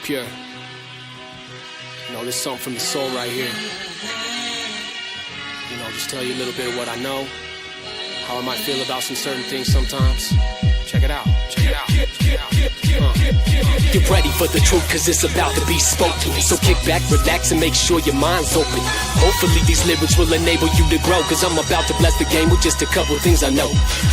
pure. You know, this is something from the soul right here. You know, just tell you a little bit of what I know, how I might feel about some certain things sometimes. Check it out, check it out. Get ready for the truth, cause it's about to be spoken. So kick back, relax, and make sure your mind's open. Hopefully these lyrics will enable you to grow, cause I'm about to bless the game with just a couple things I know.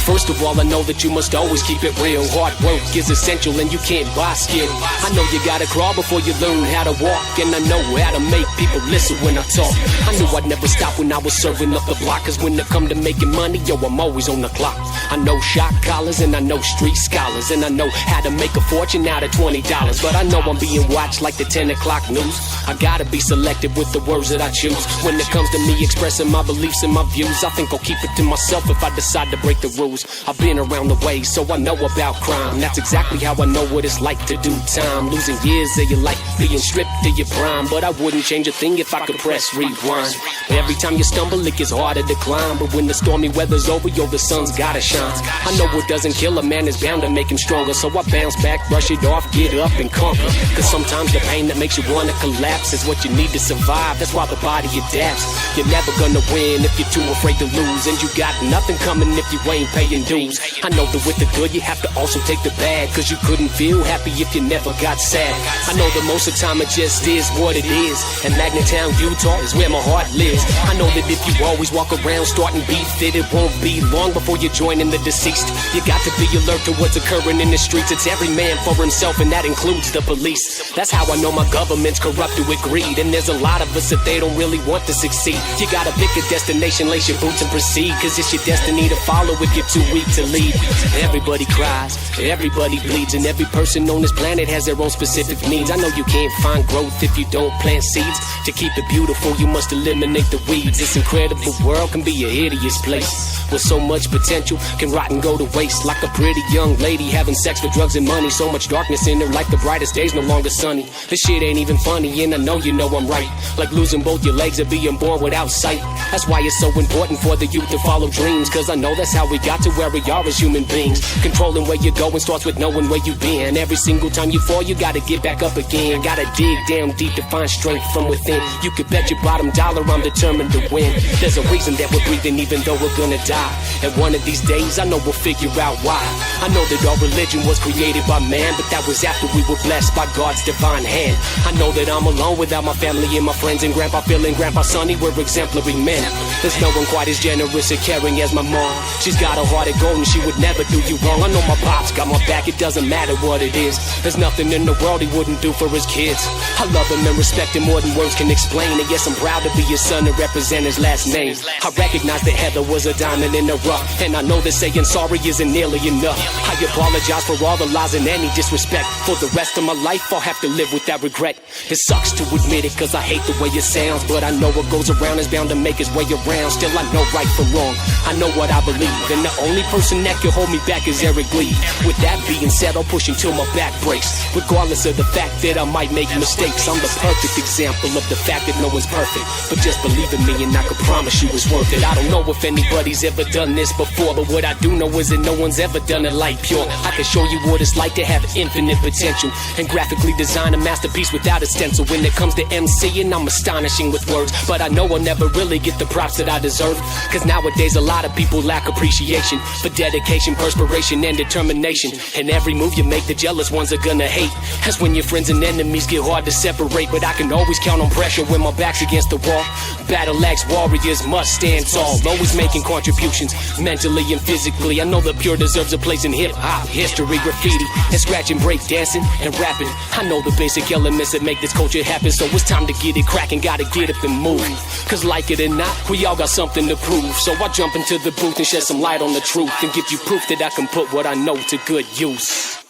First of all, I know that you must always keep it real. Hard work is essential and you can't buy skill. I know you gotta crawl before you learn how to walk, and I know how to make people listen when I talk. I knew I'd never stop when I was serving up the block, cause when it come to making money, yo, I'm always on the clock. I know shot collars and I know street scholars, and I know how to make a fortune out of $20. But I know I'm being watched like the 10 o'clock news. I gotta be selective with the words that I choose. When it comes to me expressing my beliefs and my views, I think I'll keep it to myself if I decide to break the rules. I've been around the way, so I know about crime. That's exactly how I know what it's like to do time. Losing years of your life, being stripped of your prime. But I wouldn't change a thing if I could press rewind. Every time you stumble, it gets harder to climb. But when the stormy weather's over, yo, the sun's gotta shine. I know what doesn't kill a man is bound to make him stronger. So I bounce back, brush it off, get up and conquer. Cause sometimes the pain that makes you wanna collapse is what you need to survive. That's why the body adapts. You're never gonna win if you're too afraid to lose, and you got nothing coming if you ain't paying dues. I know that with the good you have to also take the bad, cause you couldn't feel happy if you never got sad. I know that most of the time it just is what it is, and Magnetown, Utah is where my heart lives. I know that if you always walk around starting beef, that it won't be long before you're joining the deceased. You got to be alert to what's occurring in the streets. It's every man for himself, and that includes the police. That's how I know my government's corrupted with greed, and there's a lot of us that they don't really want to succeed. You gotta pick a destination, lace your boots and proceed, cause it's your destiny to follow if you're too weak to lead. Everybody cries, everybody bleeds, and every person on this planet has their own specific needs. I know you can't find growth if you don't plant seeds. To keep it beautiful, you must eliminate the weeds. This incredible world can be a hideous place, with so much potential can rot and go to waste. Like a pretty young lady having sex for drugs and money. So much darkness in her life, the brightest days no longer sunny. This shit ain't even funny, and I know you know I'm right. Like losing both your legs or being born without sight. That's why it's so important for the youth to follow dreams, cause I know that's how we got to where we are as human beings. Controlling where you're going starts with knowing where you've been. Every single time you fall, you gotta get back up again. Gotta dig down deep to find strength from within. You could bet your bottom dollar I'm determined to win. There's a reason that we're breathing even though we're gonna die, and one of these days I know we'll figure out why. I know that our religion was created by man, but that was after we were blessed by God's divine hand. I know that I'm alone without my family and my friends, and Grandpa Phil and Grandpa Sonny were exemplary men. There's no one quite as generous and caring as my mom. She's got a heart of gold and she would never do you wrong. I know my pops got my back, it doesn't matter what it is. There's nothing in the world he wouldn't do for his kids. I love him and respect him more than words can explain, and yes, I'm proud to be his son and represent his last name. I recognize that Heather was a diamond in the rough, and I know that saying sorry isn't nearly enough. I apologize for all the lies and any disrespect. For the rest of my life I'll have to live with that regret. It sucks to admit it cause I hate the way it sounds, but I know what goes around is bound to make its way around. Still I know right from wrong, I know what I believe, and the only person that can hold me back is Eric Lee. With that being said, I'll push until my back breaks, regardless of the fact that I might make mistakes. I'm the perfect example of the fact that no one's perfect, but just believe in me and I can promise you it's worth it. I don't know if anybody's ever done this before, but what I do know is that no one's ever done it like pure. I can show you what it's like to have infinite potential, and graphically design a masterpiece without a stencil. When it comes to MCing, I'm astonishing with words, but I know I'll never really get the props that I deserve, cause nowadays a lot of people lack appreciation for dedication, perspiration, and determination. And every move you make, the jealous ones are gonna hate. That's when your friends and enemies get hard to separate, but I can always count on pressure when my back's against the wall. Battle axe warriors must stand tall, always making contributions mentally and physically. I know the pure deserves a place in hip-hop, history, graffiti, and scratching, break dancing, and rapping. I know the basic elements that make this culture happen, so it's time to get it cracking, gotta get up and move. Cause like it or not, we all got something to prove. So I jump into the booth and shed some light on the truth, and give you proof that I can put what I know to good use.